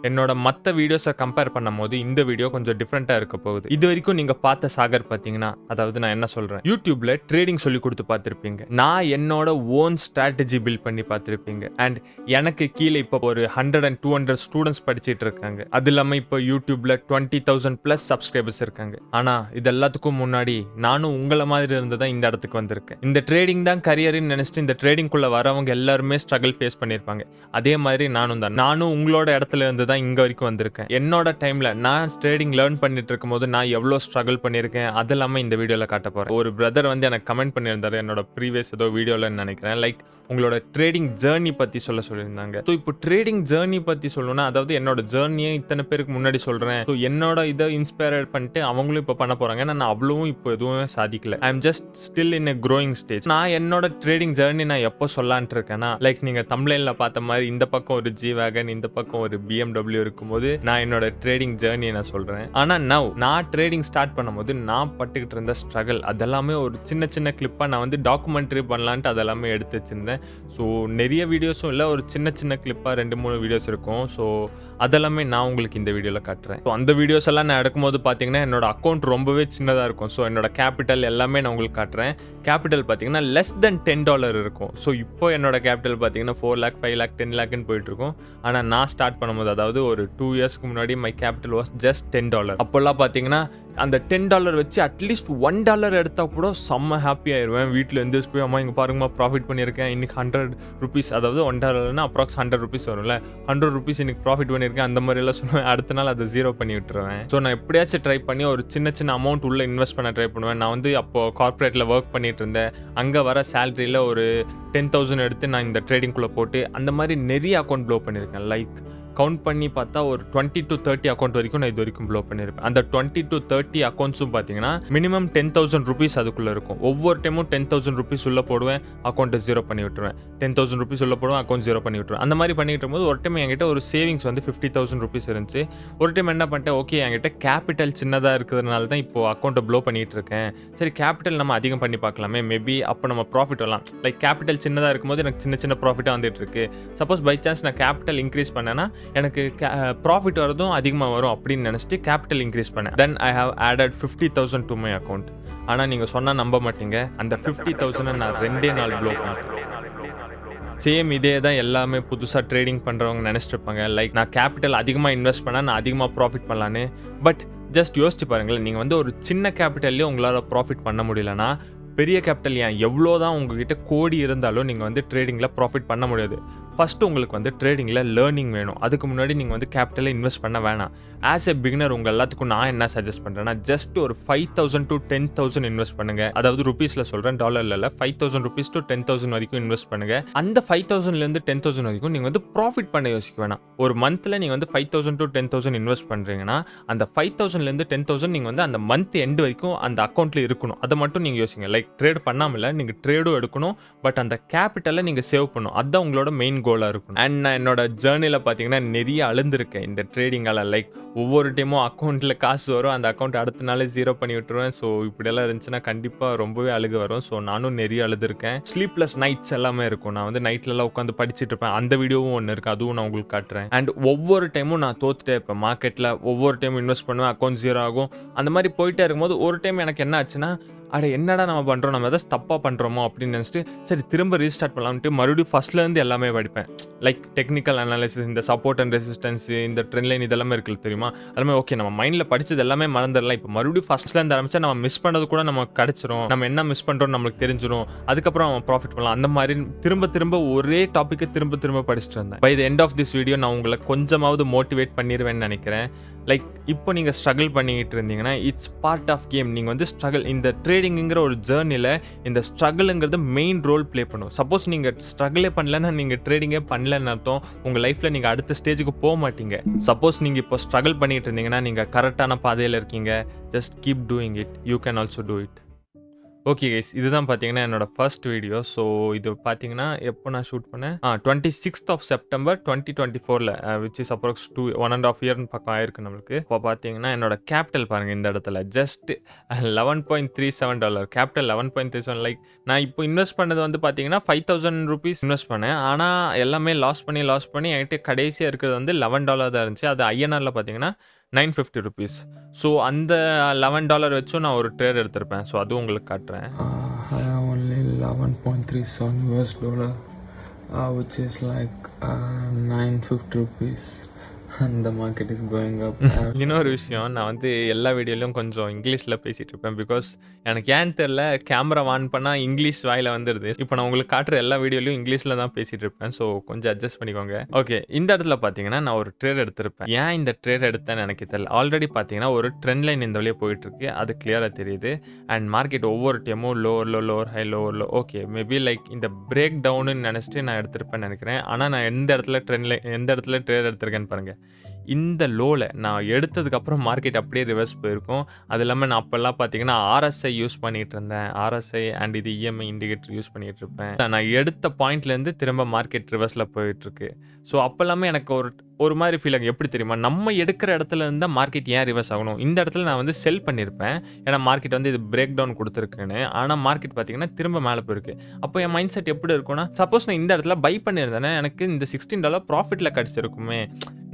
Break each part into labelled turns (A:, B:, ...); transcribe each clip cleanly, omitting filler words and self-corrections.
A: என்னோட மத்த videos compare பண்ணும்போது இந்த வீடியோ கொஞ்சம் டிஃபரெண்ட்டா இருக்க போகுது. இதுவரைக்கும் நீங்க பார்த்த சாகர் பார்த்தீங்கன்னா, அதாவது நான் என்ன சொல்றேன், YouTubeல ட்ரேடிங் சொல்லிக் குடுத்து பார்த்திருப்பீங்க. நான் என்னோட ஓன் ஸ்ட்ராட்டஜி பில்ட் பண்ணி பார்த்திருப்பீங்க. அண்ட் எனக்கு கீழ இப்போ ஒரு 100 and 200 ஸ்டூடண்ட்ஸ் படிச்சிட்டு இருக்காங்க. அது இல்லாம இப்போ YouTubeல 20,000 பிளஸ் சப்ஸ்கிரைபர்ஸ் இருக்காங்க. ஆனா இது எல்லாத்துக்கும் முன்னாடி நானும் உங்கள மாதிரி இருந்து தான் இந்த இடத்துக்கு வந்திருக்கேன். இந்த ட்ரேடிங் தான் கரியர்னு நினைச்சிட்டு இந்த ட்ரேடிங்குள்ள வரவங்க எல்லாருமே ஸ்ட்ரகிள் ஃபேஸ் பண்ணியிருப்பாங்க. அதே மாதிரி நானும் தான். நானும் உங்களோட இடத்துல இருந்து தான் இங்க வரைக்கும் வந்திருக்கேன். என்னோட டைம்ல நான் ட்ரேடிங் லேர்ன் பண்ணிட்டு இருக்கும்போது நான் எவ்வளவு ஸ்ட்ரகிள் பண்ணியிருக்கேன் அது எல்லாமே இந்த வீடியோல காட்ட போறேன். ஒரு பிரதர் வந்து எனக்கு கமெண்ட் பண்ணியிருந்தாரு என்னோட ப்ரீவியஸ் ஏதோ வீடியோல நினைக்கிறேன். லைக் உங்களோட ட்ரேடிங் ஜேர்னி பத்தி சொல்லியிருந்தாங்க. ஸோ இப்போ ட்ரேடிங் ஜேர்னி பத்தி சொல்லணும்னா, அதாவது என்னோட ஜேர்னியை இத்தனை பேருக்கு முன்னாடி சொல்றேன். ஸோ என்னோட இதை இன்ஸ்பயர் பண்ணிட்டு அவங்களும் இப்போ பண்ண போறாங்க. ஏன்னா நான் அவ்வளவும் இப்போ எதுவுமே சாதிக்கல. I am just still in a growing stage. நான் என்னோட ட்ரேடிங் ஜேர்னி நான் எப்போ சொல்லான்ட்டு இருக்கேன்னா, லைக் நீங்க தம்ப்லைன்ல பார்த்த மாதிரி இந்த பக்கம் ஒரு ஜி வேகன், இந்த பக்கம் ஒரு BMW இருக்கும்போது நான் என்னோட ட்ரேடிங் ஜேர்னியை நான் சொல்றேன். ஆனா நான் ட்ரேடிங் ஸ்டார்ட் பண்ணும்போது நான் பட்டுக்கிட்டு இருந்த ஸ்ட்ரகிள் அதெல்லாமே ஒரு சின்ன சின்ன கிளிப்பா நான் வந்து டாக்குமெண்ட்ரி பண்ணலான்ட்டு அதெல்லாமே எடுத்து வச்சிருந்தேன். ஸோ நிறைய வீடியோஸும் இல்லை, ஒரு சின்ன சின்ன கிளிப்பாக 2-3 வீடியோஸ் இருக்கும். ஸோ அதெல்லாமே நான் உங்களுக்கு இந்த வீடியோவில் காட்டுறேன். ஸோ அந்த வீடியோஸ் எல்லாம் நான் எடுக்கும்போது பார்த்தீங்கன்னா என்னோட அக்கௌண்ட் ரொம்பவே சின்னதாக இருக்கும். ஸோ என்னோட கேபிட்டல் எல்லாமே நான் உங்களுக்கு காட்டுறேன். கேபிட்டல் பார்த்தீங்கன்னா லெஸ் தென் $10 இருக்கும். ஸோ இப்போ என்னோட கேபிட்டல் பார்த்தீங்கன்னா 4 lakh 5 lakh 10 lakhன்னு போயிட்டு இருக்கும். ஆனால் நான் ஸ்டார்ட் பண்ணும்போது, அதாவது ஒரு 2 yearsக்கு முன்னாடி மை கேபிட்டல் வாஸ் ஜஸ்ட் $10. அப்போல்லாம் பார்த்தீங்கன்னா அந்த $10 வச்சு அட்லீஸ்ட் $1 எடுத்தால் கூட செம்ம ஹாப்பி ஆயிடுவேன். வீட்டில் எந்திரிச்சு போய் அம்மா இங்கே பாருங்கம்மா ப்ராஃபிட் பண்ணியிருக்கேன் இன்னைக்கு ₹100, அதாவது $1னா அப்ராக்ஸ் ₹100 வரும்ல, ₹100 இன்னைக்கு ப்ராஃபிட் பண்ணியிருக்கேன் அந்த மாதிரி எல்லாம் சொல்லுவேன். அடுத்த நாள் அதை ஜீரோ பண்ணி விட்டுருவேன். ஸோ நான் எப்படியாச்சும் ட்ரை பண்ணி ஒரு சின்ன சின்ன அமௌண்ட் உள்ள இன்வெஸ்ட் பண்ண ட்ரை பண்ணுவேன். நான் வந்து அப்போ கார்பரேட்டில் ஒர்க் பண்ணிட்டு இருந்தேன். அங்கே வர சேலரியில் ஒரு 10,000 எடுத்து நான் இந்த ட்ரேடிங்குள்ளே போட்டு அந்த மாதிரி நிறைய அக்கௌண்ட் ப்ளோ பண்ணியிருக்கேன். லைக் கவுண்ட் பண்ணி பார்த்தா ஒரு 20 to 30 அக்கௌண்ட் வரைக்கும் நான் இது வரைக்கும் ப்ளோ பண்ணியிருப்பேன். அந்த 20 to 30 அக்கௌண்ட்ஸும் பார்த்தீங்கன்னா மினிமம் ₹10,000 அதுக்குள்ளே இருக்கும். ஒவ்வொரு டைமும் ₹10,000 உள்ள போடுவேன், அக்கௌண்ட்டை ஜீரோ பண்ணி விட்டுருவேன். ₹10,000 உள்ள போடுவேன், அக்கௌண்ட் ஜீரோ பண்ணி விட்டுருவேன். அந்த மாதிரி பண்ணிட்டு இருக்கும்போது ஒரு டைம் என்கிட்ட ஒரு சேவிங்ஸ் வந்து ₹50,000 இருந்துச்சு. ஒரு டைம் என்ன பண்ணிட்டேன், ஓகே என்கிட்ட கேபிட்டல் சின்னதாக இருக்கிறதுனால தான் இப்போ அக்கௌண்ட்டை ப்ளோ பண்ணிட்டு இருக்கேன். சரி கேபிட்டல் நம்ம அதிகம் பண்ணி பார்க்கலாமே, மேபி அப்போ நம்ம ப்ராஃபிட் வரலாம். லைக் கேபிட்டல் சின்னதாக இருக்கும்போது எனக்கு சின்ன சின்ன ப்ராஃபிட்டாக வந்துட்டு இருக்கு. சப்போஸ் பை சான்ஸ் நான் கேபிட்டல் இன்க்ரீஸ் பண்ணேன்னா எனக்கு ப்ராஃபிட் வரதும் அதிகமாக வரும் அப்படின்னு நினச்சிட்டு கேபிட்டல் இன்க்ரீஸ் பண்ணேன். Then I have added 50,000 to my account. ஆனால் நீங்கள் சொன்னால் நம்ப மாட்டீங்க, அந்த 50,000 நான் 2 நாள் ப்ளோ பண்ணிட்டேன். சேம் இதே தான் எல்லாமே புதுசாக ட்ரேடிங் பண்ணுறவங்க நினச்சிட்டு இருப்பாங்க. லைக் நான் கேபிட்டல் அதிகமாக இன்வெஸ்ட் பண்ணால் நான் அதிகமாக ப்ராஃபிட் பண்ணலான்னு. பட் ஜஸ்ட் யோசிச்சு பாருங்களேன், நீங்கள் வந்து ஒரு சின்ன கேபிட்டல்லே உங்களால் ப்ராஃபிட் பண்ண முடியலன்னா பெரிய கேபிட்டல் ஏன் எவ்வளோ தான் உங்ககிட்ட கோடி இருந்தாலும் நீங்கள் வந்து ட்ரேடிங்கில் ப்ராஃபிட் பண்ண முடியாது. ஃபஸ்ட்டு உங்களுக்கு வந்து ட்ரேடிங்கில் லேர்னிங் வேணும். அதுக்கு முன்னாடி நீங்கள் வந்து கேபிட்டலை இன்வெஸ்ட் பண்ண வேணாம். ஆஸ் எ பிகினர் உங்கள் எல்லாத்துக்கும் நான் என்ன சஜஸ்ட் பண்ணுறேன்னா, ஜஸ்ட் ஒரு 5,000 to 10,000 இன்வெஸ்ட் பண்ணுங்கள். அதாவது ருபீஸில் சொல்கிறேன், டாலரில் இல்லை. ₹5,000 to 10,000 வரைக்கும் இன்வெஸ்ட் பண்ணுங்கள். அந்த 5,000லேருந்து 10,000 வரைக்கும் நீங்கள் வந்து ப்ராஃபிட் பண்ண யோசிக்க வேணாம். ஒரு மந்தில் நீங்கள் வந்து 5,000 to 10,000 இன்வெஸ்ட் பண்ணுறீங்கன்னா அந்த 5,000லேருந்து 10,000 நீங்கள் வந்து அந்த மந்த் எண்டு வரைக்கும் அந்த அக்கௌண்ட்டில் இருக்கணும். அதை மட்டும் நீங்கள் யோசிங்க. லைக் ட்ரேட் பண்ணாமல் நீங்கள் ட்ரேடும் எடுக்கணும், பட் அந்த கேபிட்டலை நீங்கள் சேவ் பண்ணணும். அதுதான் உங்களோட மெயின் கோலாக இருக்கும். அண்ட் நான் என்னோட ஜேர்னியில் பார்த்தீங்கன்னா நிறைய அழுந்திருக்கேன் இந்த ட்ரேடிங்கால். லைக் ஒவ்வொரு டைமும் அக்கௌண்ட்டில் காசு வரும், அந்த அக்கௌண்ட் அடுத்த நாளே ஜீரோ பண்ணி விட்டுருவேன். ஸோ இப்படியெல்லாம் இருந்துச்சுன்னா கண்டிப்பாக ரொம்பவே அழுக வரும். ஸோ நானும் நிறைய அழுதுருக்கேன். ஸ்லீப்லெஸ் நைட்ஸ் எல்லாமே இருக்கும். நான் வந்து நைட்லலாம் உட்காந்து படிச்சுட்டு இருப்பேன். அந்த வீடியோவும் ஒன்று இருக்குது, அதுவும் நான் உங்களுக்கு காட்டுறேன். அண்ட் ஒவ்வொரு டைமும் நான் தோத்துட்டே இருப்பேன் மார்க்கெட்டில். ஒவ்வொரு டைமும் இன்வெஸ்ட் பண்ணுவேன், அக்கௌண்ட் ஜீரோ ஆகும். அந்த மாதிரி போயிட்டே இருக்கும்போது ஒரு டைம் எனக்கு என்ன ஆச்சுன்னா, அட என்னடா நம்ம பண்ணுறோம், நம்ம எதாவது தப்பாக பண்ணுறோமோ அப்படின்னு நினச்சிட்டு சரி திரும்ப ரீஸ்டார்ட் பண்ணலாம்ட்டு மறுபடியும் ஃபஸ்ட்லேருந்து எல்லாமே படிப்பேன். லைக் டெக்னிக்கல் அனாலிசிஸ், இந்த சப்போர்ட் அண்ட் ரெசிஸ்டன்ஸ், இந்த ட்ரெண்ட் லைன் இதெல்லாமே இருக்குல்ல தெரியுமா, எல்லாமே ஓகே நம்ம மைண்டில் படித்தது எல்லாமே மறந்துடலாம். இப்போ மறுபடியும் ஃபஸ்ட்லேருந்து ஆரம்பிச்சா நம்ம மிஸ் பண்ணது கூட நமக்கு கிடச்சிரும். நம்ம என்ன மிஸ் பண்ணுறோம் நம்மளுக்கு தெரிஞ்சிடும். அதுக்கப்புறம் நம்ம ப்ராஃபிட் பண்ணலாம். அந்த மாதிரி திரும்ப திரும்ப ஒரே டாப்பிக்கை திரும்ப திரும்ப படிச்சுட்டு இருந்தேன். By the end of this video நான் உங்களை கொஞ்சமாவது மோட்டிவேட் பண்ணிடுவேன்னு நினைக்கிறேன். லைக் இப்போ நீங்கள் ஸ்ட்ரகிள் பண்ணிக்கிட்டு இருந்தீங்கன்னா இட்ஸ் பார்ட் ஆஃப் கேம். நீங்கள் வந்து ஸ்ட்ரகிள், இந்த ட்ரேடிங்கிற ஒரு ஜேர்னியில் இந்த ஸ்ட்ரகிளுங்கிறது மெயின் ரோல் ப்ளே பண்ணும். சப்போஸ் நீங்கள் ஸ்ட்ரகிளே பண்ணலன்னா நீங்கள் ட்ரேடிங்கே பண்ணலன்னு அர்த்தம். உங்கள் லைஃப்பில் நீங்கள் அடுத்த ஸ்டேஜுக்கு போக மாட்டீங்க. சப்போஸ் நீங்கள் இப்போ ஸ்ட்ரகிள் பண்ணிகிட்டு இருந்தீங்கன்னா நீங்கள் கரெக்டான பாதையில் இருக்கீங்க. Just keep doing it, you can also do it. Okay guys, இதுதான் பார்த்தீங்கன்னா என்னோட ஃபர்ஸ்ட் வீடியோ. ஸோ இது பார்த்தீங்கன்னா எப்போ நான் ஷூட் பண்ணேன் 26th ஆஃப் செப்டம்பர் 2024ல விச் இஸ் அப்ராக்ஸ் 1.5 இயர்னு பக்கம் ஆயிருக்கு நம்மளுக்கு. இப்போ பார்த்தீங்கன்னா என்னோட கேபிட்டல் பாருங்கள் இந்த இடத்துல ஜஸ்ட் $11.37. கேபிட்டல் 11.37. லைக் நான் இப்போ இன்வெஸ்ட் பண்ணது வந்து பார்த்தீங்கன்னா 5,000 ரூபீஸ் இன்வெஸ்ட் பண்ணேன். ஆனால் எல்லாமே லாஸ் பண்ணி என்கிட்ட கடைசியாக இருக்கிறது வந்து $11 தான் இருந்துச்சு. அது ஐஎன்ஆரில் பார்த்தீங்கன்னா $950. ஸோ அந்த $11 வச்சும் நான் ஒரு ட்ரேட் எடுத்திருப்பேன். ஸோ அதுவும் உங்களுக்கு காட்டுறேன்.
B: I have only $11.37 which is like 950 rupees and the market is going up.
A: இன்னொரு விஷயம், நான் வந்து எல்லா வீடியோலையும் கொஞ்சம் இங்கிலீஷில் பேசிகிட்டு இருப்பேன். பிகாஸ் எனக்கு ஏன்னு தெரில, கேமரா ஆன் பண்ணால் இங்கிலீஷ் வாயில் வந்துடுது. இப்போ நான் உங்களுக்கு காட்டுற எல்லா வீடியோலையும் இங்கிலீஷில் தான் பேசிகிட்டு இருப்பேன். ஸோ கொஞ்சம் அட்ஜஸ்ட் பண்ணிக்கோங்க. ஓகே, இந்த இடத்துல பார்த்தீங்கன்னா நான் ஒரு ட்ரேட் எடுத்திருப்பேன். ஏன் இந்த ட்ரேட் எடுத்தேன்னு எனக்கு தெரியல. ஆல்ரெடி பார்த்தீங்கன்னா ஒரு ட்ரெண்ட் லைன் இந்த வழியே போயிட்டுருக்கு, அது கிளியராக தெரியுது. அண்ட் மார்க்கெட் ஒவ்வொரு டைமும் lower high lower low. Okay, maybe like இந்த பிரேக் டவுன்னு நினச்சிட்டு நான் எடுத்திருப்பேன்னு நினைக்கிறேன். ஆனால் நான் எந்த இடத்துல ட்ரேட் எடுத்திருக்கேன்னு பாருங்கள். இந்த லோவில் நான் எடுத்ததுக்கப்புறம் மார்க்கெட் அப்படியே ரிவர்ஸ் போயிருக்கும். அது இல்லாமல் நான் அப்போல்லாம் பார்த்தீங்கன்னா RSI யூஸ் பண்ணிகிட்டு இருந்தேன். RSI அண்ட் இது EMI இண்டிகேட்டர் யூஸ் பண்ணிகிட்டு இருப்பேன். நான் எடுத்த பாயிண்ட்லேருந்து திரும்ப மார்க்கெட் ரிவர்ஸில் போயிட்டுருக்கு. ஸோ அப்போல்லாமே எனக்கு ஒரு மாதிரி ஃபீல் ஆகும். எப்படி தெரியுமா, நம்ம எடுக்கிற இடத்துல இருந்தால் மார்க்கெட் ஏன் ரிவர்ஸ் ஆகணும்? இந்த இடத்துல நான் வந்து செல் பண்ணியிருப்பேன், ஏன்னா மார்க்கெட் வந்து இது பிரேக் டவுன் கொடுத்துருக்குன்னு. ஆனால் மார்க்கெட் பார்த்தீங்கன்னா திரும்ப மேலே போயிருக்கு. அப்போ என் மைண்ட் செட் எப்படி இருக்கும்னா, சப்போஸ் நான் இந்த இடத்துல பை பண்ணியிருந்தேன்னா எனக்கு இந்த $16 ப்ராஃபிட்டில் கிடச்சிருக்குமே.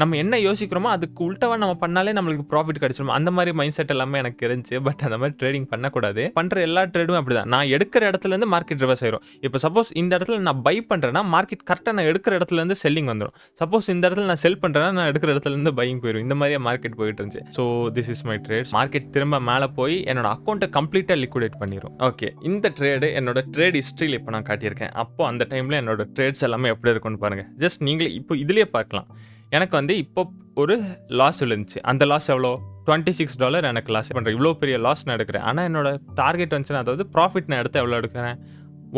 A: நம்ம என்ன யோசிக்கிறோமோ அதுக்கு உள்டாவாக நம்ம பண்ணாலே நம்மளுக்கு ப்ராஃபிட் கிடச்சிரும். அந்த மாதிரி மைண்ட் செட் எல்லாமே எனக்கு இருந்துச்சு. பட் அந்த மாதிரி ட்ரேடிங் பண்ணக்கூடாது. பண்ணுற எல்லா ட்ரேடும் அப்படி தான். நான் எடுக்கிற இடத்துலேருந்து மார்க்கெட் ரிவர்ஸ் ஆயிரும். இப்போ சப்போஸ் இந்த இடத்துல நான் பை பண்ணுறேன்னா மார்க்கெட் கரெக்டாக நான் எடுக்கிற இடத்துலேருந்து செல்லிங் வந்துடும். சப்போஸ் இந்த இடத்துல நான் செல் பண்ணுறேன்னா நான் எடுக்கிற இடத்துலேருந்து பையிங் போயிடும். இந்த மாதிரியே மார்க்கெட் போயிட்டு இருந்துச்சு. So this is my trade. Market திரும்ப மேலே போய் என்னோட அக்கௌண்ட்டை கம்ப்ளீட்டாக லிக்விடேட் பண்ணிடும். ஓகே, இந்த ட்ரேடு என்னோட ட்ரேட் ஹிஸ்ட்ரியில் இப்போ நான் காட்டியிருக்கேன். அப்போ அந்த டைமில் என்னோட ட்ரேட்ஸ் எல்லாமே எப்படி இருக்குன்னு பாருங்கள். ஜஸ்ட் நீங்களே இப்போ இதுலேயே பார்க்கலாம். எனக்கு வந்து இப்போ ஒரு லாஸ் விழுந்துச்சு. அந்த லாஸ் எவ்வளோ? $26 எனக்கு லாஸ் பண்ணுறேன். இவ்வளோ பெரிய லாஸ் நான் எடுக்கிறேன். ஆனால் என்னோட டார்கெட் வந்துச்சுன்னா, அதாவது ப்ராஃபிட் நான் எடுத்து எவ்வளோ எடுக்கிறேன்?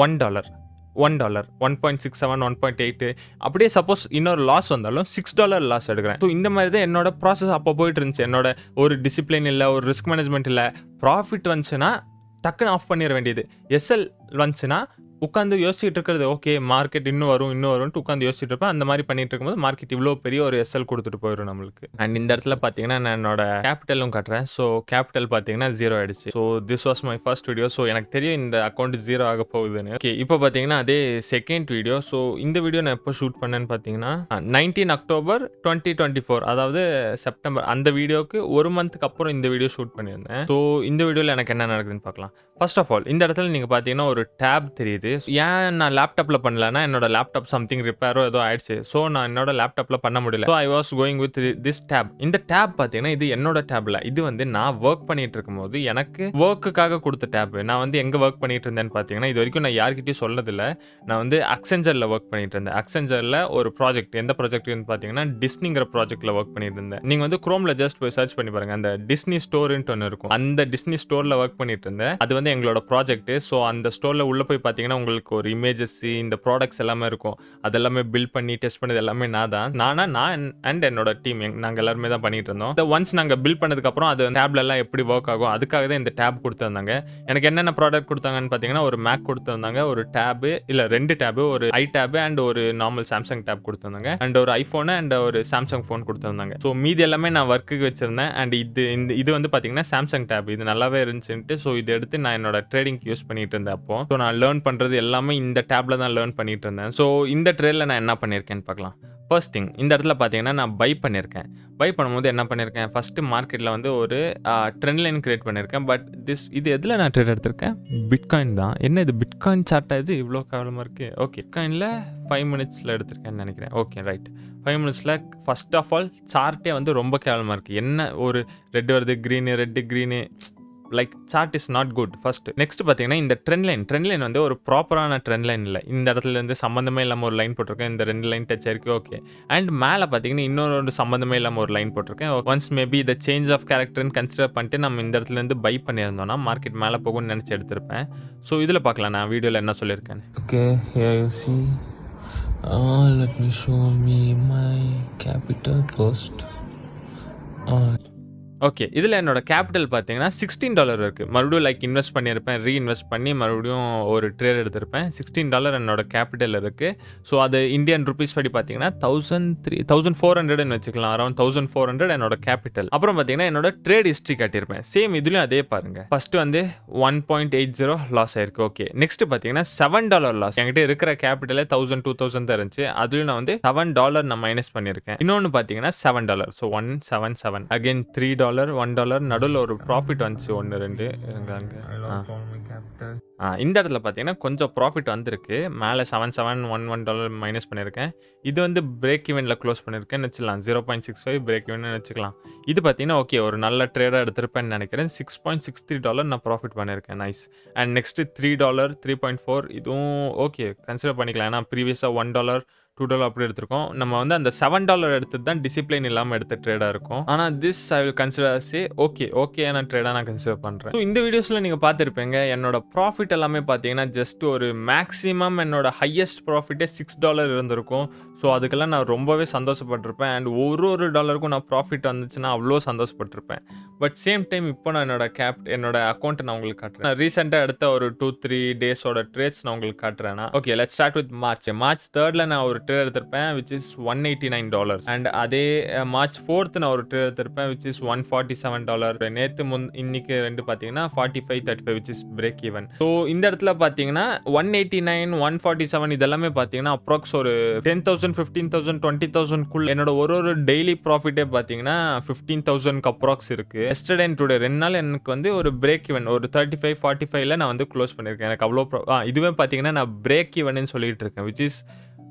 A: $1, 1.67, 1.8. அப்படியே சப்போஸ் இன்னொரு லாஸ் வந்தாலும் $6 லாஸ் எடுக்கிறேன். ஸோ இந்த மாதிரி தான் என்னோட ப்ராசஸ் அப்போ போயிட்டு இருந்துச்சு. என்னோட ஒரு டிசிப்ளின் இல்லை, ஒரு ரிஸ்க் மேனேஜ்மெண்ட் இல்லை. ப்ராஃபிட் வந்துச்சுன்னா டக்குன்னு ஆஃப் பண்ணிட வேண்டியது. எஸ்எல் வந்துச்சுன்னா உட்காந்து யோசிச்சுட்டு இருக்கிறது, ஓகே மார்க்கெட் இன்னும் வரும்ட்டு உட்காந்து யோசிச்சுட்டு இருப்பேன். அந்த மாதிரி பண்ணிட்டு இருக்கும்போது மார்க்கெட் இவ்வளோ பெரிய ஒரு எஸ்எல் கொடுத்துட்டு போயிடும் நம்மளுக்கு. அண்ட் இந்த இடத்துல பார்த்தீங்கன்னா நான் என்னோட கேபிட்டலும் காட்டுறேன். ஸோ கேபிட்டல் பார்த்தீங்கன்னா 0 ஆயிடுச்சு. So this was my first video. So எனக்கு தெரியும் இந்த அக்கௌண்ட் 0 ஆக போகுதுன்னு. ஓகே, இப்போ பார்த்தீங்கன்னா அதே செகண்ட் வீடியோ. ஸோ இந்த வீடியோ நான் எப்போ ஷூட் பண்ணேன்னு பார்த்தீங்கன்னா 19 அக்டோபர் 2024, அதாவது செப்டம்பர். அந்த வீடியோக்கு ஒரு மந்த்துக்கு அப்புறம் இந்த வீடியோ ஷூட் பண்ணியிருந்தேன். ஸோ இந்த வீடியோவில் எனக்கு என்ன நடக்குதுன்னு பார்க்கலாம். ஃபர்ஸ்ட் ஆஃப் ஆல் இந்த இடத்துல நீங்கள் பார்த்தீங்கன்னா ஒரு டேப் தெரியுது. ஏன் நான் லேப்டாப்பில் பண்ணலன்னா, என்னோட லேப்டாப் சம்திங் ரிப்பேரோ ஏதோ ஆயிடுச்சு. ஸோ நான் என்னோட லேப்டாப்பில் பண்ண முடியல. So I was going with this tab. இந்த டேப் பார்த்தீங்கன்னா இது என்னோட டேப்ல. இது வந்து நான் ஒர்க் பண்ணிட்டு இருக்கும்போது எனக்கு ஒர்க்குக்காக கொடுத்த டேப். நான் வந்து எங்கே ஒர்க் பண்ணிட்டு இருந்தேன்னு பார்த்தீங்கன்னா, இது வரைக்கும் நான் யார்கிட்டயும் சொல்லதில்லை. நான் வந்து அக்சென்சரில் ஒர்க் பண்ணிட்டு இருந்தேன். அக்சென்சரில் ஒரு ப்ராஜெக்ட். எந்த ப்ராஜெக்ட்னு பார்த்தீங்கன்னா டிஸ்னிங்கிற ப்ராஜெக்ட்டில் ஒர்க் பண்ணிட்டு இருந்தேன். நீங்கள் வந்து குரோமில் ஜஸ்ட் போய் சர்ச் பண்ணி பாருங்க. அந்த டிஸ்னி ஸ்டோர்ன்ட்டு ஒன்று இருக்கும். அந்த டிஸ்னி ஸ்டோரில் ஒர்க் பண்ணிட்டு இருந்தேன். அது வந்து எங்களோட ப்ராஜெக்ட். ஸோ அந்த ஸ்டோரில் உள்ள போய் பார்த்தீங்கன்னா உங்களுக்கு ஒரு இமேஜஸ், இந்த ப்ராடக்ட்ஸ் எல்லாமே இருக்கும். அதெல்லாமே பில்ட் பண்ணி டெஸ்ட் பண்ணது எல்லாமே நான் அண்ட் என்னோட டீம் நாங்கள் எல்லாருமே தான் பண்ணிட்டு இருந்தோம். ஒன்ஸ் நாங்கள் பில்ட் பண்ணதுக்கப்புறம் அது டேப்ல எல்லாம் எப்படி ஒர்க் ஆகும் அதுக்காக தான் இந்த டேப் கொடுத்துருந்தாங்க. எனக்கு என்னென்ன ப்ராடக்ட் கொடுத்தாங்கன்னு பார்த்தீங்கன்னா, ஒரு மேக் கொடுத்துருந்தாங்க, ஒரு டேபு இல்லை 2 டேபு, ஒரு ஐ டேபு அண்ட் ஒரு நார்மல் சாம்சங் டேப் கொடுத்துருந்தாங்க, அண்ட் ஒரு ஐஃபோன் அண்ட் ஒரு சாம்சங் ஃபோன் கொடுத்துருந்தாங்க. ஸோ மீதி எல்லாமே நான் ஒர்க்குக்கு வச்சிருந்தேன். அண்ட் இது வந்து பார்த்தீங்கன்னா சாம்சங் டேப். இது நல்லாவே இருந்துச்சுன்ட்டு ஸோ இதை எடுத்து நான் என்னோட ட்ரேடிங் யூஸ் பண்ணிட்டு இருந்தேன். அப்போ ஸோ நான் லேர்ன் பண்ணுறது எல்லாமே இந்த டேப்ல தான் லேர்ன் பண்ணிட்டு இருந்தேன். ஸோ இந்த ட்ரேடில் நான் என்ன பண்ணியிருக்கேன்னு பார்க்கலாம். ஃபர்ஸ்ட் திங், இந்த இடத்துல பார்த்தீங்கன்னா நான் பை பண்ணியிருக்கேன். பை பண்ணும்போது என்ன பண்ணியிருக்கேன், ஃபஸ்ட்டு மார்க்கெட்டில் வந்து ஒரு ட்ரெண்ட் லைன் கிரியேட் பண்ணியிருக்கேன். பட் இது எதில் நான் ட்ரேட் எடுத்திருக்கேன்? பிட்காயின் தான். என்ன இது பிட்காயின் சார்ட்டாக இது இவ்வளோ கேவலமாக இருக்குது? ஓகே, பிட்காயினில் 5 மினிட்ஸில் எடுத்திருக்கேன்னு நினைக்கிறேன். ஓகே ரைட், 5 மினிட்ஸில் ஃபர்ஸ்ட் ஆஃப் ஆல் சார்ட்டே வந்து ரொம்ப கேவலமாக இருக்குது. என்ன ஒரு ரெட் வருது, green like chart is not good. First next பார்த்தீங்கன்னா இந்த ட்ரெண்ட் லைன் வந்து ஒரு ப்ராப்பரான ட்ரெண்ட் லைன் இல்லை. இந்த இடத்துல இருந்து சம்மந்தமே இல்லாமல் ஒரு லைன் போட்டிருக்கேன். இந்த 2 லைன் டச் ஆயிருக்கு. ஓகே, அண்ட் மேலே பார்த்தீங்கன்னா இன்னொரு சம்மந்தமே இல்லாமல் ஒரு லைன் போட்டிருக்கேன். ஒன்ஸ் மேபி இதை சேஞ்ச் ஆஃப் கேரக்டர்னு கன்சிடர் பண்ணிட்டு நம்ம இந்த இடத்துல இருந்து பை பண்ணியிருந்தோம்னா மார்க்கெட் மேலே போகும்னு நினச்சி எடுத்திருப்பேன். ஸோ இதில் பார்க்கலாம் நான் வீடியோவில் என்ன சொல்லியிருக்கேன்.
B: Okay, here you see. Let me show me my capital first.
A: Okay. இதுல என்னோட கேப்பிட்டல் பார்த்தீங்கன்னா $16 இருக்கு. மறுபடியும் லைக் இன்வெஸ்ட் பண்ணியிருப்பேன். ரீஇன்வெஸ்ட் பண்ணி மறுபடியும் ஒரு ட்ரேட் எடுத்திருப்பேன். $16 என்னோட கேப்பிட்டல் இருக்கு. ஸோ அது இந்தியன் ரூபீஸ் படி பார்த்தீங்கன்னா 1400ன்னு வச்சுக்கலாம். அரவுண்ட் 1400 என்னோட கேப்பிட்டல். அப்புறம் பார்த்தீங்கன்னா என்னோட ட்ரேட் ஹிஸ்டரி காட்டியிருப்பேன். சேம் இதுலயும் அதே பாருங்க. ஃபர்ஸ்ட் வந்து 1.80 லாஸ் ஆயிருக்கு. ஓகே. நெக்ஸ்ட் பார்த்தீங்கன்னா $7 லாஸ். என்கிட்ட இருக்கிற கேப்பிட்டலே 1000 2000 தான் இருந்துச்சு. அதுலயும் நான் வந்து $7 நான் மைனஸ் பண்ணியிருக்கேன். இன்னொன்னு பார்த்தீங்கன்னா $7. ஸோ 177 அகைன் $3 $1 நடுவுல ஒரு ப்ராஃபிட் வந்துச்சு 1 2 இருங்க அங்க.
B: I lost all my capital.
A: இந்த இடத்துல பார்த்தீங்கன்னா கொஞ்சம் ப்ராஃபிட் வந்திருக்கு. மேலே 7711 மைனஸ் பண்ணியிருக்கேன். இது வந்து பிரேக் ஈவன்ல க்ளோஸ் பண்ணியிருக்கேன்னு வச்சுக்கலாம். 0.65 பிரேக் ஈவன் வச்சுக்கலாம். இது பார்த்தீங்கன்னா ஓகே ஒரு நல்ல ட்ரேடாக எடுத்திருப்பேன்னு நினைக்கிறேன். $6.63 நான் ப்ராஃபிட் பண்ணியிருக்கேன். நைஸ். அண்ட் நெக்ஸ்ட் $3 3.4 இதுவும் ஓகே கன்சிடர் பண்ணிக்கலாம். ஏன்னா ப்ரீவியஸாக $1 $2 அப்படி எடுத்திருக்கோம். நம்ம வந்து அந்த $7 எடுத்தது தான் டிசிப்ளின் இல்லாமல் எடுத்த ட்ரேடாக இருக்கும். ஆனால் திஸ் ஐ வில் கன்சிடர் சே ஓகேயான ட்ரேடாக நான் கன்சிடர் பண்ணுறேன். ஸோ இந்த வீடியோஸில் நீங்கள் பார்த்துருப்பீங்க என்னோட ப்ராஃபிட் எல்லாமே பார்த்தீங்கன்னா ஜஸ்ட் ஒரு மேக்ஸிமம் என்னோட ஹையஸ்ட் ப்ராஃபிட்டே $6 இருந்திருக்கும். ஸோ அதுக்கெல்லாம் நான் ரொம்பவே சந்தோஷப்பட்டிருப்பேன். அண்ட் ஒரு டாலருக்கும் நான் ப்ராஃபிட் வந்துச்சுன்னா அவ்வளோ சந்தோஷப்பட்டிருப்பேன். பட் சேம் டைம் இப்போ நான் என்னோட அக்கௌண்ட்டை நான் உங்களுக்கு காட்டுறேன். நான் ரீசெண்டாக எடுத்த ஒரு 2-3 டேஸோட ட்ரேட்ஸ் நான் உங்களுக்கு காட்டுறேன். Okay let's start with March 3rd நான் ஒரு ட்ரேட் எடுத்திருப்பேன் விச் இஸ் $189. அண்ட் அதே மார்ச் 4th நான் ஒரு ட்ரேட் எடுத்திருப்பேன் விச் இஸ் $147. நேற்று இன்னைக்கு ரெண்டு பார்த்தீங்கன்னா 45-35 which is break even. So இந்த இடத்துல பார்த்தீங்கன்னா 189 147 இதெல்லாமே பார்த்தீங்கன்னா அப்ராக்ஸ் ஒரு 10,000 15,000 20,000 என்னோட ஒரு டெய்லி ப்ராஃபிட்டே பார்த்தீங்கன்னா 15,000 அப்ராக்ஸ் இருக்கு. எஸ்டர்டே அண்ட் டுடே 2 நாள் எனக்கு வந்து ஒரு பிரேக் ஈவன் ஒரு 35-45ல நான் வந்து க்ளோஸ் பண்ணியிருக்கேன். எனக்கு அவ்வளோ இதுவே பார்த்தீங்கன்னா நான் பிரேக் ஈவன் சொல்லிட்டு இருக்கேன் விச் இஸ்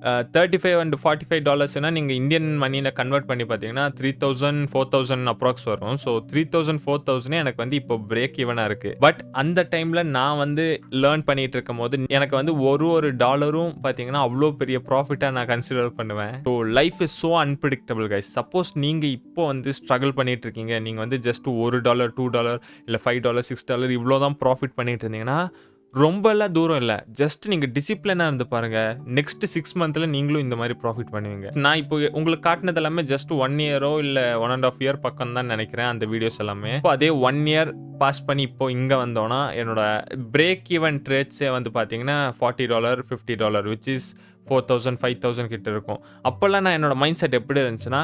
A: $35 and $45 நீங்கள் இந்தியன் மணியில் கன்வெர்ட் பண்ணி பார்த்தீங்கன்னா 3,000 4,000 அப்ராக்ஸ் வரும். ஸோ 3,000 4,000 எனக்கு வந்து இப்போ பிரேக் ஈவனாக இருக்குது. பட் அந்த டைமில் நான் வந்து லேர்ன் பண்ணிட்டு இருக்கும் போது எனக்கு வந்து ஒரு டாலரும் பார்த்தீங்கன்னா அவ்வளோ பெரிய ப்ராஃபிட்டாக நான் கன்சிடர் பண்ணுவேன். So life is so unpredictable guys. Suppose நீங்கள் இப்போ வந்து ஸ்ட்ரகிள் பண்ணிட்டு இருக்கீங்க, நீங்கள் வந்து ஜஸ்ட் $1 $2 இல்லை $5 $6 இவ்வளோ தான் ப்ராஃபிட் பண்ணிட்டு இருந்தீங்கன்னா ரொம்பலாம் தூரம் இல்லை. ஜஸ்ட் நீங்கள் டிசிப்ளினாக இருந்து பாருங்கள். நெக்ஸ்ட் 6 மந்த்தில் நீங்களும் இந்த மாதிரி ப்ராஃபிட் பண்ணுவீங்க. நான் இப்போ உங்களுக்கு காட்டினது எல்லாமே ஜஸ்ட் 1 year இல்லை 1.5 year பக்கம் தான் நினைக்கிறேன் அந்த வீடியோஸ் எல்லாமே. இப்போ அதே 1 year பாஸ் பண்ணி இப்போ இங்கே வந்தோன்னா என்னோட பிரேக் ஈவன் ட்ரேட்ஸே வந்து பார்த்தீங்கன்னா $40 $50 விச் இஸ் 4,000 5,000 கிட்ட இருக்கும். அப்போல்லாம் நான் என்னோட மைண்ட் செட் எப்படி இருந்துச்சுன்னா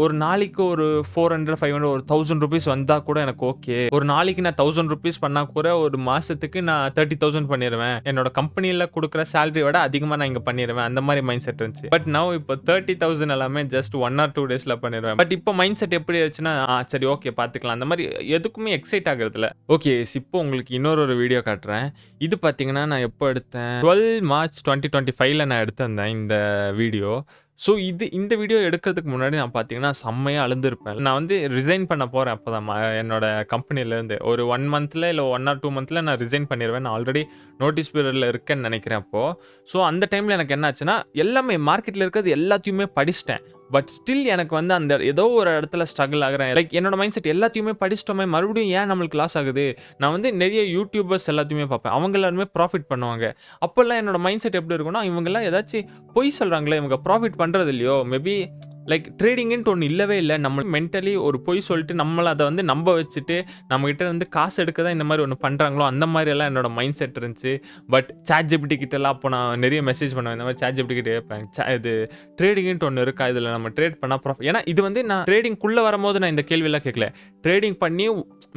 A: ஒரு நாளைக்கு ஒரு 400 500 ஒரு 1,000 rupees வந்தால் கூட எனக்கு ஓகே. ஒரு நாளைக்கு நான் 1,000 rupees பண்ணால் கூட ஒரு மாதத்துக்கு நான் 30,000 பண்ணிடுவேன். என்னோட கம்பெனியில் கொடுக்குற சேலரி விட அதிகமாக நான் இங்கே பண்ணிடுவேன். அந்த மாதிரி மைண்ட் செட் இருந்துச்சு. பட் நான் இப்போ 30,000 எல்லாமே ஜஸ்ட் 1 or 2 daysல பண்ணிடுவேன். பட் இப்போ மைண்ட் செட் எப்படி இருந்துச்சுன்னா சரி ஓகே பார்த்துக்கலாம். அந்த மாதிரி எதுக்குமே எக்ஸைட் ஆகுறதில்ல. ஓகே இப்போ உங்களுக்கு இன்னொரு வீடியோ காட்டுறேன். இது பார்த்தீங்கன்னா நான் எப்போ எடுத்தேன் 12 March 2025 நான் எடுத்திருந்தேன் இந்த வீடியோ. ஸோ இந்த வீடியோ எடுக்கிறதுக்கு முன்னாடி நான் பார்த்தீங்கன்னா செம்மையாக அழுந்திருப்பேன். நான் வந்து ரிசைன் பண்ண போகிறேன் அப்போ தான் என்னோட கம்பெனிலேருந்து ஒரு 1 monthல இல்லை 1 or 2 monthல நான் ரிசைன் பண்ணிடுவேன். நான் ஆல்ரெடி நோட்டீஸ் பீரியடில் இருக்கேன்னு நினைக்கிறேன் அப்போது. ஸோ அந்த டைமில் எனக்கு என்ன ஆச்சுன்னா எல்லாமே மார்க்கெட்டில் இருக்கிறது எல்லாத்தையுமே படிச்சிட்டேன். பட் ஸ்டில் எனக்கு வந்து அந்த ஏதோ ஒரு இடத்துல ஸ்ட்ரகிள் ஆகிறேன். லைக் என்னோட மைண்ட் செட் எல்லாத்தையுமே படிச்சிட்டோமே மறுபடியும் ஏன் நம்மளுக்கு லாஸ் ஆகுது. நான் வந்து நிறைய யூடியூபர்ஸ் எல்லாத்தையுமே பார்ப்பேன். அவங்க எல்லாருமே ப்ராஃபிட் பண்ணுவாங்க. அப்போல்லாம் என்னோட மைண்ட் செட் எப்படி இருக்குன்னா இவங்கெல்லாம் ஏதாச்சும் பொய் சொல்கிறாங்களே, இவங்க ப்ராஃபிட் பண்ணுறது இல்லையோ, மேபி லைக் ட்ரேடிங்ன்ட்டு ஒன்று இல்லவே இல்லை. நம்ம மென்டலி ஒரு பொய் சொல்லிட்டு நம்மளை அதை வந்து நம்ப வச்சுட்டு நம்மகிட்ட வந்து காசு எடுக்க தான் இந்த மாதிரி ஒன்று பண்ணுறாங்களோ அந்த மாதிரியெல்லாம் என்னோட மைண்ட் செட் இருந்துச்சு. பட் ChatGPT கிட்டலாம் அப்போ நான் நிறைய மெசேஜ் பண்ணுவேன். இந்த மாதிரி ChatGPT கிட்ட கேட்பேன், இது ட்ரேடிங்ன்ட்டு ஒன்று இருக்கா, இதில் நம்ம ட்ரேட் பண்ணால் ப்ராஃபிட். ஏன்னா இது வந்து நான் ட்ரேடிங்குள்ளே வரும்போது நான் இந்த கேள்வியெல்லாம் கேட்கல. ட்ரேடிங் பண்ணி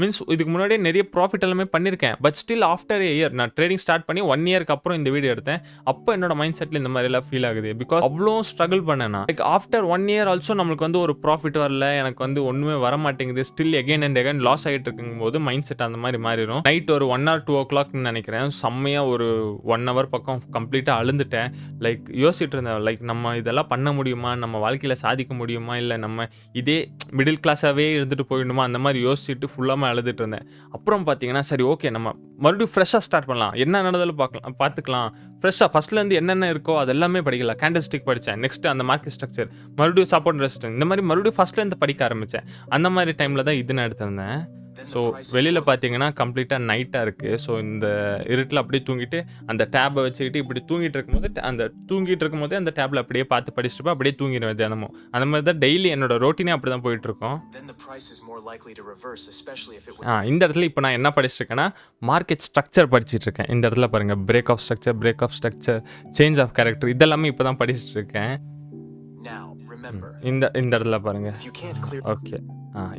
A: மீன்ஸ் இதுக்கு முன்னாடியே நிறைய ப்ராஃபிட் எல்லாமே பண்ணியிருக்கேன். But still after a year நான் ட்ரேடிங் ஸ்டார்ட் பண்ணி 1 yearக்கு அப்புறம் இந்த வீடியோ எடுத்தேன். அப்போ என்னோட மைண்ட் செட்டில் இந்த மாதிரிலாம் ஃபீல் ஆகுது. பிகாஸ் அவ்வளோ ஸ்ட்ரகிள் பண்ணேன் நான். லைக் ஆஃப்டர் 1 year ஆல்சோ நம்மளுக்கு வந்து ஒரு ப்ராஃபிட் வரல, எனக்கு வந்து ஒன்றுமே வர மாட்டேங்குது. Still again and again loss ஆகிட்டு இருக்கும்போது மைண்ட் செட் அந்த மாதிரி மாறிடும். நைட் ஒரு 1 or 2 o'clock நினைக்கிறேன் செம்மையாக ஒரு 1 hour பக்கம் கம்ப்ளீட்டாக அழுந்துட்டேன். லைக் யோசிச்சுட்டு இருந்தேன், லைக் நம்ம இதெல்லாம் பண்ண முடியுமா, நம்ம வாழ்க்கையில் சாதிக்க முடியுமா, இல்லை நம்ம இதே மிடில் கிளாஸாகவே இருந்துட்டு போயிடணுமா, அந்த மாதிரி யோசிச்சுட்டு ஃபுல்லாக அழுதுட்டு இருந்தேன். அப்புறம் பார்த்தீங்கன்னா சரி ஓகே நம்ம மறுபடியும் ஃப்ரெஷ்ஷாக ஸ்டார்ட் பண்ணலாம், என்ன நடந்தாலும் பார்த்துக்கலாம். ஃப்ரெஷ்ஷாக ஃபஸ்ட்லேருந்து என்னென்ன இருக்கோ அதெல்லாமே படிக்கலாம். கேண்டல்ஸ்டிக் படித்தேன். நெக்ஸ்ட் அந்த மார்க்கெட் ஸ்ட்ரக்சர், மறுபடியும் சப்போர்ட் ரெசிஸ்டன்ஸ், இந்த மாதிரி மறுபடியும் ஃபஸ்ட்லேருந்து படிக்க ஆரம்பித்தேன். அந்த மாதிரி டைமில் தான் இது நான் எடுத்திருந்தேன். ஸோ வெளியில் பார்த்தீங்கன்னா கம்ப்ளீட்டாக நைட்டாக இருக்குது. ஸோ இந்த இருட்டில் அப்படியே தூங்கிட்டு அந்த டேபை வச்சுக்கிட்டு இப்படி தூங்கிட்டு இருக்கும்போது போதே அந்த டேபில் அப்படியே பார்த்து படிச்சுட்டு அப்படியே தூங்கிடுவேன் தினமும். அந்த மாதிரி தான் டெய்லி என்னோட ரொட்டீனே அப்படி தான் போயிட்டுருக்கோம். இந்த இடத்துல இப்போ நான் என்ன படிச்சுட்டு இருக்கேன்னா மார்க்கெட் ஸ்ட்ரக்சர் படிச்சுட்டு இருக்கேன். இந்த இடத்துல பாருங்கள், break of structure, change of character, இதெல்லாமே இப்போ தான் படிச்சுட்டு இருக்கேன். இந்த இடத்துல பாருங்க. ஓகே,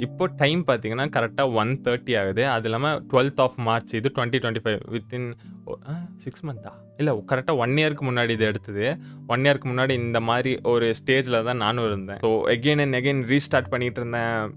A: இப்போ டைம் பார்த்தீங்கன்னா கரெக்டாக 1:30 ஆகுது. அது இல்லாமல் 12th ஆஃப் மார்ச் இது 2025 வித்தின் 6 மந்த்தா இல்லை, கரெக்டாக 1 இயருக்கு முன்னாடி இது எடுத்தது. 1 இயருக்கு முன்னாடி இந்த மாதிரி ஒரு ஸ்டேஜில் தான் நானும் இருந்தேன். So again and again restart பண்ணிட்டு இருந்தேன்.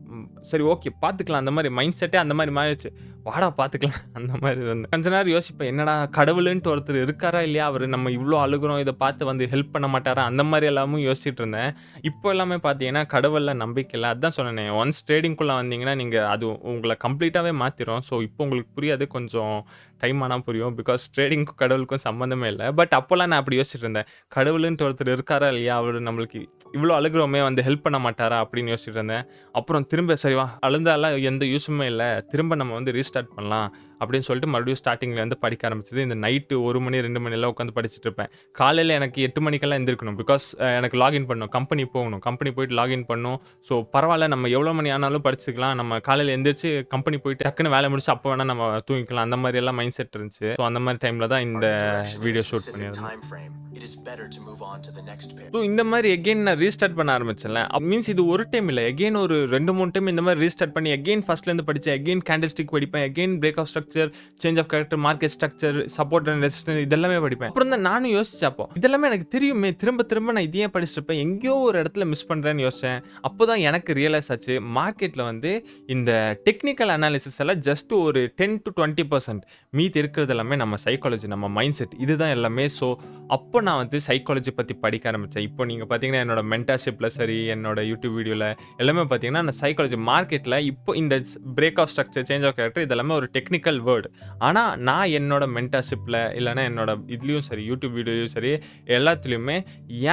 A: சரி ஓகே பார்த்துக்கலாம், அந்த மாதிரி மைண்ட் செட்டே அந்த மாதிரி மாறிடுச்சு. வாடா பார்த்துக்கலாம் அந்த மாதிரி இருந்தேன். கொஞ்ச நேரம் யோசிப்பேன், என்னடா கடவுளுன்ட்டு ஒருத்தர் இருக்காரா இல்லையா, அவர் நம்ம இவ்வளோ அழுகுறோம் இதை பார்த்து வந்து ஹெல்ப் பண்ண மாட்டாரா, அந்த மாதிரி எல்லாமும் யோசிச்சுட்டு இருந்தேன். இப்போ எல்லாமே பார்த்தீங்கன்னா கடவுளில் நம்பிக்கை இல்லை. அதுதான் சொன்னேன், ஒன்ஸ் ட்ரேடிங்குள்ளே வந்தீங்கன்னா நீங்கள் அது உங்களை கம்ப்ளீட்டாகவே மாற்றிடும். ஸோ இப்போ உங்களுக்கு புரியாது, கொஞ்சம் டைம் ஆனால் புரியும். பிகாஸ் ட்ரேடிங்க்கும் கடவுளுக்கும் சம்மந்தமே இல்லை. பட் அப்போல்லாம் நான் அப்படி யோசிச்சுட்டு இருந்தேன், கடவுளுன்ட்டு ஒருத்தர் இருக்காரா இல்லையா, அவர் நம்மளுக்கு இவ்வளோ அழுகுறோமே வந்து ஹெல்ப் பண்ண மாட்டாரா அப்படின்னு யோசிச்சுட்டு இருந்தேன். அப்புறம் திரும்ப சரிவா அழுந்தாலாம் எந்த யூஸுமே இல்லை, திரும்ப நம்ம வந்து ரீஸ்டார்ட் பண்ணலாம் அப்படின்னு சொல்லிட்டு மறுபடியும் ஸ்டார்டிங்லேருந்து படிக்க ஆரம்பிச்சது. இந்த நைட்டு 1 மணி 2 மணிலாம் உட்காந்து படிச்சுட்டு இருப்பேன். காலையில் எனக்கு 8 மணிக்கெல்லாம் எந்திரிக்கணும். பிகாஸ் எனக்கு லாகின் பண்ணணும், கம்பெனி போகணும், கம்பெனி போயிட்டு லாகின் பண்ணணும். ஸோ பரவாயில்ல, நம்ம எவ்வளோ மணி ஆனாலும் படிச்சுக்கலாம், நம்ம காலையில் எந்திரிச்சு கம்பெனி போயிட்டு டக்குன்னு வேலை முடிச்சு அப்போ வேணால் நம்ம தூங்கிக்கலாம், அந்த மாதிரி எல்லாம் மைண்ட் செட் இருந்துச்சு. ஸோ அந்த மாதிரி டைமில் தான் இந்த வீடியோ ஷூட் பண்ணியிருந்தேன். ஸோ இந்த மாதிரி எகெயின் நான் ரீஸ்டார்ட் பண்ண ஆரம்பிச்சேன்ல, மீன்ஸ் இது ஒரு டைம் இல்லை, எகெயின் ஒரு 2-3 டைம் இந்த மாதிரி ரீஸ்டார்ட் பண்ணி எகெயின் ஃபர்ஸ்ட்லேருந்து படித்தேன். எகெயின் கேண்டில் ஸ்டிக் படிப்பேன், again break of structure, change of character, market structure, support and resistance, இதெல்லாமே படிப்பேன். அப்புறம் தான் நானும் யோசிச்சப்போ இதெல்லாமே எனக்கு தெரியுமே, திரும்ப நான் இதையே படிச்சிருப்பேன், எங்கேயோ ஒரு இடத்துல மிஸ் பண்ணுறேன்னு யோசிச்சேன். அப்போ தான் எனக்கு ரியலைஸ் ஆச்சு, மார்க்கெட்டில் வந்து இந்த டெக்னிக்கல் அனாலிசிஸ் எல்லாம் ஜஸ்ட் ஒரு 10 to 20%, மீதி இருக்கிறது எல்லாமே நம்ம சைக்காலஜி, நம்ம மைண்ட் செட், இதுதான் எல்லாமே. ஸோ அப்போ நான் வந்து சைக்காலஜி பற்றி படிக்க ஆரம்பித்தேன். இப்போ நீங்கள் பார்த்தீங்கன்னா என்னோட மென்டர்ஷிப்பில் சரி, என்னோட யூடியூப் வீடியோவில் எல்லாமே பார்த்தீங்கன்னா நான் சைக்காலஜி மார்க்கெட்டில் இப்போ இந்த break of structure, change of character, இதெல்லாமே ஒரு டெக்னிக்கல் வேர்டு. ஆனால் நான் என்னோட மென்டர்ஷிப்பில் இல்லைனா என்னோட இதுலேயும் சரி, யூடியூப் வீடியோலையும் சரி, எல்லாத்துலேயுமே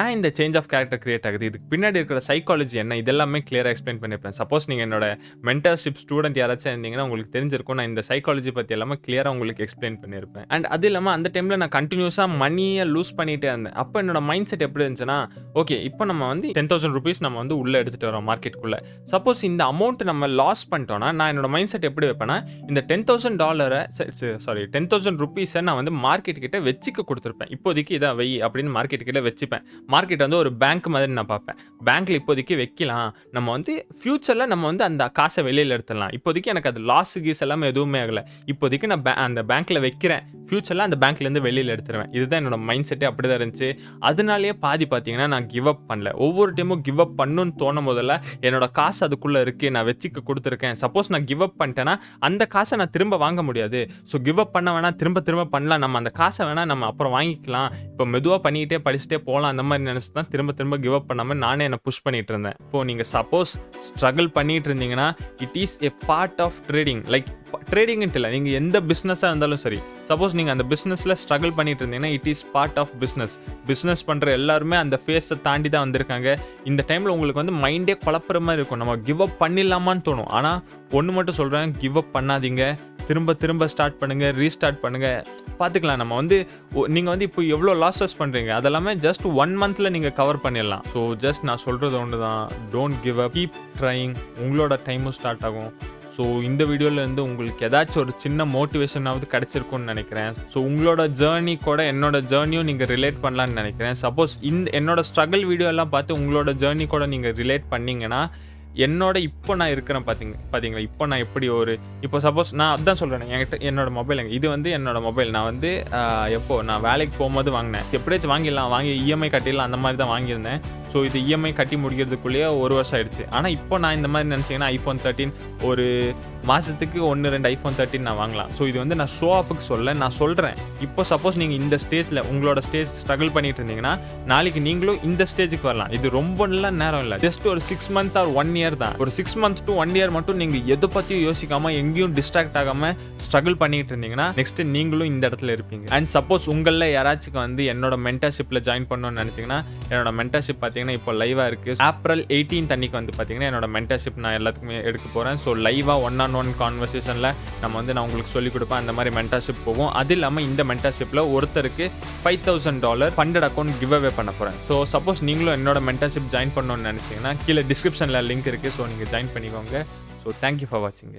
A: ஏன் இந்த சேஞ்ச் ஆஃப் கேரக்டர் கிரியேட் ஆகுது, இதுக்கு பின்னாடி இருக்கிற சைக்காலஜி என்ன, இதெல்லாமே கிளியராக எக்ஸ்பிளைன் பண்ணியிருப்பேன். சப்போஸ் நீங்கள் என்னோட மென்டர்ஷிப் ஸ்டூடெண்ட் யாராச்சும் இருந்தீங்கன்னா உங்களுக்கு தெரிஞ்சிருக்கும், நான் இந்த சைக்காலஜி பற்றி எல்லாமே கிளியராக உங்களுக்கு எக்ஸ்பிளைன் பண்ணியிருப்பேன். அண்ட் அது இல்லாமல் அந்த டைமில் நான் கண்டினியூஸாக மணியை லூஸ் பண்ணிகிட்டே இருந்தேன். அப்போ என்னோட மைண்ட் செட் எப்படி இருந்துச்சுன்னா, ஓகே இப்போ நம்ம வந்து 10,000 rupees நம்ம வந்து உள்ளே எடுத்துகிட்டு வரோம் மார்க்கெட்டுக்குள்ளே. சப்போஸ் இந்த அமௌண்ட் நம்ம லாஸ் பண்ணிட்டோம்னா, நான் என்னோட மைண்ட் செட் எப்படி வைப்பேன்னா, இந்த $10,000 rupees நான் வந்து மார்க்கெட் கிட்ட வச்சுக்க கொடுத்துருப்பேன். இப்போதைக்கு இதான் வை அப்படின்னு மார்க்கெட் கிட்ட வச்சுப்பேன். மார்க்கெட் வந்து ஒரு பேங்க் மாதிரி நான் பார்ப்பேன். பேங்க்ல இப்போதைக்கு வைக்கலாம், நம்ம வந்து ஃபியூச்சரில் நம்ம வந்து அந்த காசை வெளியில் எடுத்துடலாம். இப்போதைக்கு எனக்கு அது லாஸ் கீஸ் எல்லாமே எதுவுமே ஆகலை. இப்போதைக்கு நான் அந்த பேங்க்ல வைக்கிறேன், ஃபியூச்சரில் அந்த பேங்க்லேருந்து வெளியில் எடுத்துருவேன். இதுதான் என்னோட மைண்ட் செட்டே அப்படி தான் இருந்துச்சு. அதனாலேயே பாதி பார்த்தீங்கன்னா நான் கிவ் அப் பண்ணல. ஒவ்வொரு டைமும் கிவ் அப் பண்ணணும்னு தோணும் போதில் என்னோட காசு அதுக்குள்ளே இருக்குது, நான் வச்சுக்க கொடுத்துருக்கேன். சப்போஸ் நான் கிவ் அப் பண்ணிட்டேன்னா அந்த காசை நான் திரும்ப வாங்க முடியாது. ஸோ கிவ் அப் பண்ண வேணால் திரும்ப பண்ணலாம், நம்ம அந்த காசை வேணால் நம்ம அப்புறம் வாங்கிக்கலாம், இப்போ மெதுவாக பண்ணிக்கிட்டே படிச்சுட்டே போகலாம், அந்த மாதிரி நினச்சி தான் திரும்ப கிவ் அப் பண்ணாமல் நானே என்னை புஷ் பண்ணிட்டு இருந்தேன். இப்போது நீங்கள் சப்போஸ் ஸ்ட்ரகிள் பண்ணிட்டு இருந்தீங்கன்னா, it is a part of trading. Like ட்ரேடிங்ன்ட்டு இல்லை, நீங்கள் எந்த பிஸ்னஸாக இருந்தாலும் சரி, சப்போஸ் நீங்கள் அந்த பிஸ்னஸில் ஸ்ட்ரகிள் பண்ணிட்டு இருந்தீங்கன்னா it is part of business பண்ணுற எல்லாருமே அந்த ஃபேஸை தாண்டி தான் வந்திருக்காங்க. இந்த டைமில் உங்களுக்கு வந்து மைண்டே குழப்புற மாதிரி இருக்கும், நம்ம கிவ் அப் பண்ணிடலாமான்னு தோணும். ஆனால் ஒன்று மட்டும் சொல்கிறேன், கிவ் அப் பண்ணாதீங்க, திரும்ப ஸ்டார்ட் பண்ணுங்கள், ரீஸ்டார்ட் பண்ணுங்கள், பார்த்துக்கலாம். நம்ம வந்து நீங்கள் வந்து இப்போ எவ்வளோ லாஸஸ் பண்ணுறீங்க அதெல்லாமே ஜஸ்ட் 1 monthல நீங்கள் கவர் பண்ணிடலாம். ஸோ ஜஸ்ட் நான் சொல்கிறது ஒன்று தான், don't give up, keep trying, உங்களோட டைமும் ஸ்டார்ட் ஆகும். ஸோ இந்த வீடியோவிலேருந்து உங்களுக்கு ஏதாச்சும் ஒரு சின்ன மோட்டிவேஷனாவது கிடச்சிருக்கும்னு நினைக்கிறேன். ஸோ உங்களோட ஜேர்னி கூட என்னோட ஜேர்னியும் நீங்கள் ரிலேட் பண்ணலான்னு நினைக்கிறேன். சப்போஸ் என்னோட ஸ்ட்ரகிள் வீடியோ எல்லாம் பார்த்து உங்களோட ஜேர்னி கூட நீங்கள் ரிலேட் பண்ணிங்கன்னா, என்னோட இப்போ நான் இருக்கிறேன் பார்த்தீங்களா, இப்போ நான் எப்படி இப்போ சப்போஸ் நான் அதான் சொல்கிறேன், என்கிட்ட என்னோட மொபைல் இது வந்து என்னோட மொபைல் நான் வந்து நான் வேலைக்கு போகும்போது வாங்கினேன். எப்படியாச்சும் வாங்கி இஎம்ஐ கட்டிடலாம் அந்த மாதிரி தான் வாங்கியிருந்தேன். ஸோ இது இஎம்ஐ கட்டி முடிக்கிறதுக்குள்ளேயே 1 வருஷம் ஆயிடுச்சு. ஆனால் இப்போ நான் இந்த மாதிரி நினச்சிங்கன்னா iPhone 13 ஒரு மாதத்துக்கு 1-2 iPhone 13 நான் வாங்கலாம். ஸோ இது வந்து நான் ஷோ ஆஃபுக்கு நான் சொல்கிறேன். இப்போ சப்போஸ் நீங்கள் இந்த ஸ்டேஜில் உங்களோட ஸ்ட்ரகிள் பண்ணிட்டு இருந்தீங்கன்னா, நாளைக்கு நீங்களும் இந்த ஸ்டேஜுக்கு வரலாம். இது ரொம்ப நல்ல நேரம் இல்லை, ஜஸ்ட் ஒரு 6 month or 1 year தான். ஒரு 6 month to 1 year மட்டும் நீங்கள் எதை பற்றியும் யோசிக்காமல் எங்கேயும் டிஸ்ட்ராக்ட் ஆகாமல் ஸ்ட்ரகிள் பண்ணிட்டு இருந்தீங்கன்னா, நெக்ஸ்ட் நீங்களும் இந்த இடத்துல இருப்பீங்க. அண்ட் சப்போஸ் உங்களில் யாராச்சும் வந்து என்னோட மென்டர்ஷிப்பில் ஜாயின் பண்ணணும்னு நினச்சிங்கன்னா, என்னோட மென்டர்ஷிப் பார்த்தீங்கன்னா இப்போ லைவாக இருக்குது. April 18th அன்னைக்கு வந்து பார்த்தீங்கன்னா என்னோட மென்டர்ஷிப் நான் எல்லாத்துக்குமே எடுக்க போகிறேன். ஸோ லைவாக 1-on-1 ஒன் கான்வர்சேஷனில் நான் உங்களுக்கு சொல்லிக் கொடுப்பேன். அந்த மாதிரி மென்டர்ஷிப் போகும். அது இல்லாமல் இந்த மென்டர்ஷிப்பில் ஒருத்தருக்கு $5,000 ஃபண்டட் அக்கௌண்ட் கிவ் அவே பண்ண போகிறேன். ஸோ சப்போஸ் நீங்களும் என்னோட மென்டர்ஷிப் ஜாயின் பண்ணணும்னு நினச்சிங்கன்னா கீழே டிஸ்கிரிப்ஷனில் லிங்க் இருக்குது. ஸோ நீங்கள் ஜாயின் பண்ணிக்கோங்க. ஸோ தேங்க்யூ ஃபார் வாட்சிங்.